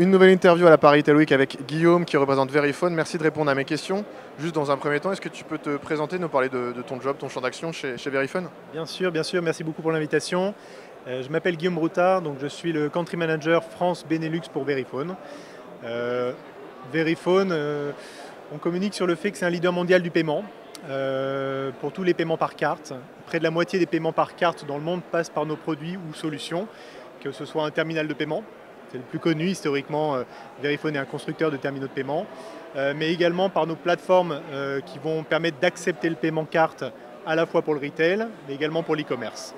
Une nouvelle interview à la Paris Retail Week avec Guillaume qui représente Verifone. Merci de répondre à mes questions. Juste dans un premier temps, est-ce que tu peux te présenter, nous parler de ton job, ton champ d'action chez Verifone? Bien sûr, merci beaucoup pour l'invitation. Je m'appelle Guillaume Broutard, donc je suis le Country Manager France Benelux pour Verifone. Verifone, on communique sur le fait que c'est un leader mondial du paiement pour tous les paiements par carte. Près de la moitié des paiements par carte dans le monde passent par nos produits ou solutions, que ce soit un terminal de paiement. C'est le plus connu historiquement, Verifone est un constructeur de terminaux de paiement, mais également par nos plateformes qui vont permettre d'accepter le paiement carte à la fois pour le retail, mais également pour l'e-commerce.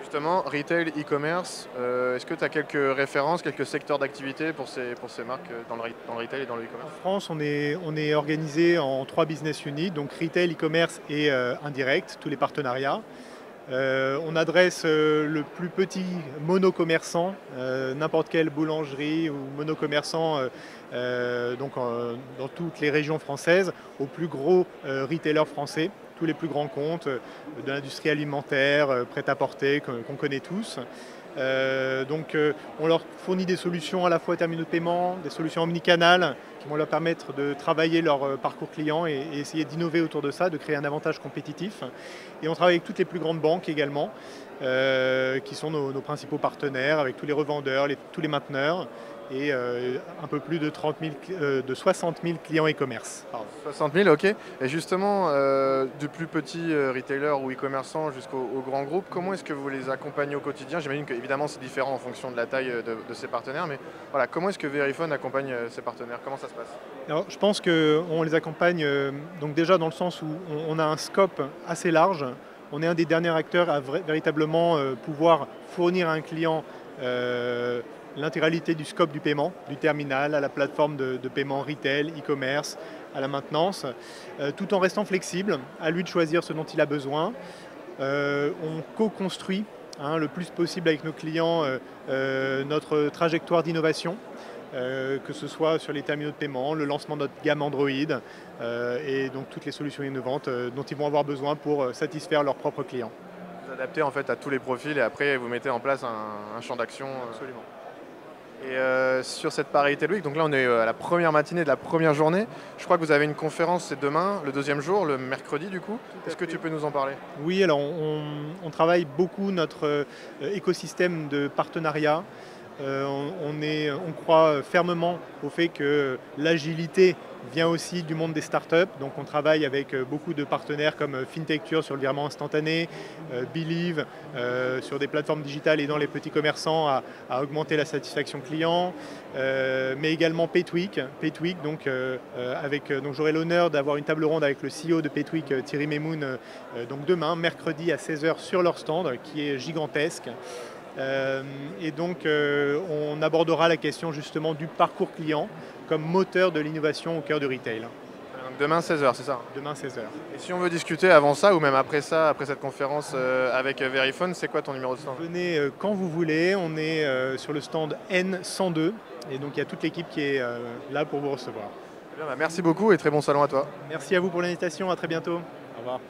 Justement, retail, e-commerce, est-ce que tu as quelques références, quelques secteurs d'activité pour ces marques dans le retail et dans le e-commerce? En France, on est organisé en 3 business units, donc retail, e-commerce et indirect, tous les partenariats. On adresse le plus petit monocommerçant, n'importe quelle boulangerie ou monocommerçant dans toutes les régions françaises, aux plus gros retailers français, tous les plus grands comptes de l'industrie alimentaire, prêt-à-porter, qu'on connaît tous. On leur fournit des solutions à la fois terminaux de paiement, des solutions omnicanal qui vont leur permettre de travailler leur parcours client et essayer d'innover autour de ça, de créer un avantage compétitif. Et on travaille avec toutes les plus grandes banques également, qui sont nos principaux partenaires, avec tous les revendeurs, tous les mainteneurs et un peu plus de 60 000 clients e-commerce. 60 000, ok. Et justement, du plus petit retailer ou e-commerçant jusqu'au grand groupe, comment est-ce que vous les accompagnez au quotidien? J'imagine qu'évidemment c'est différent en fonction de la taille de ses partenaires, mais voilà, comment est-ce que Verifone accompagne ses partenaires? Comment ça se passe? Alors, je pense qu'on les accompagne donc déjà dans le sens où on a un scope assez large. On est un des derniers acteurs à véritablement pouvoir fournir à un client l'intégralité du scope du paiement, du terminal à la plateforme de paiement retail, e-commerce, à la maintenance, tout en restant flexible, à lui de choisir ce dont il a besoin. On co-construit le plus possible avec nos clients notre trajectoire d'innovation, que ce soit sur les terminaux de paiement, le lancement de notre gamme Android et donc toutes les solutions innovantes dont ils vont avoir besoin pour satisfaire leurs propres clients. Vous adaptez en fait à tous les profils et après vous mettez en place un champ d'action. Absolument. Et sur cette Paris Retail Week, donc là on est à la première matinée de la première journée. Je crois que vous avez une conférence, c'est demain, le deuxième jour, le mercredi du coup. Est-ce que tu peux nous en parler? Oui, alors on travaille beaucoup notre écosystème de partenariat. On croit fermement au fait que l'agilité vient aussi du monde des startups. Donc on travaille avec beaucoup de partenaires comme FinTecture sur le virement instantané, Believe sur des plateformes digitales aidant les petits commerçants à augmenter la satisfaction client, mais également Paytweek. Donc j'aurai l'honneur d'avoir une table ronde avec le CEO de Paytweek, Thierry Memoun, donc demain, mercredi à 16 h sur leur stand, qui est gigantesque. On abordera la question justement du parcours client comme moteur de l'innovation au cœur du retail. Donc demain 16 h, c'est ça? Demain 16 h. Et si on veut discuter avant ça ou même après ça, après cette conférence avec Verifone, c'est quoi ton numéro de stand? Venez quand vous voulez, on est sur le stand N102 et donc il y a toute l'équipe qui est là pour vous recevoir. Bien, merci beaucoup et très bon salon à toi. Merci à vous pour l'invitation, à très bientôt. Au revoir.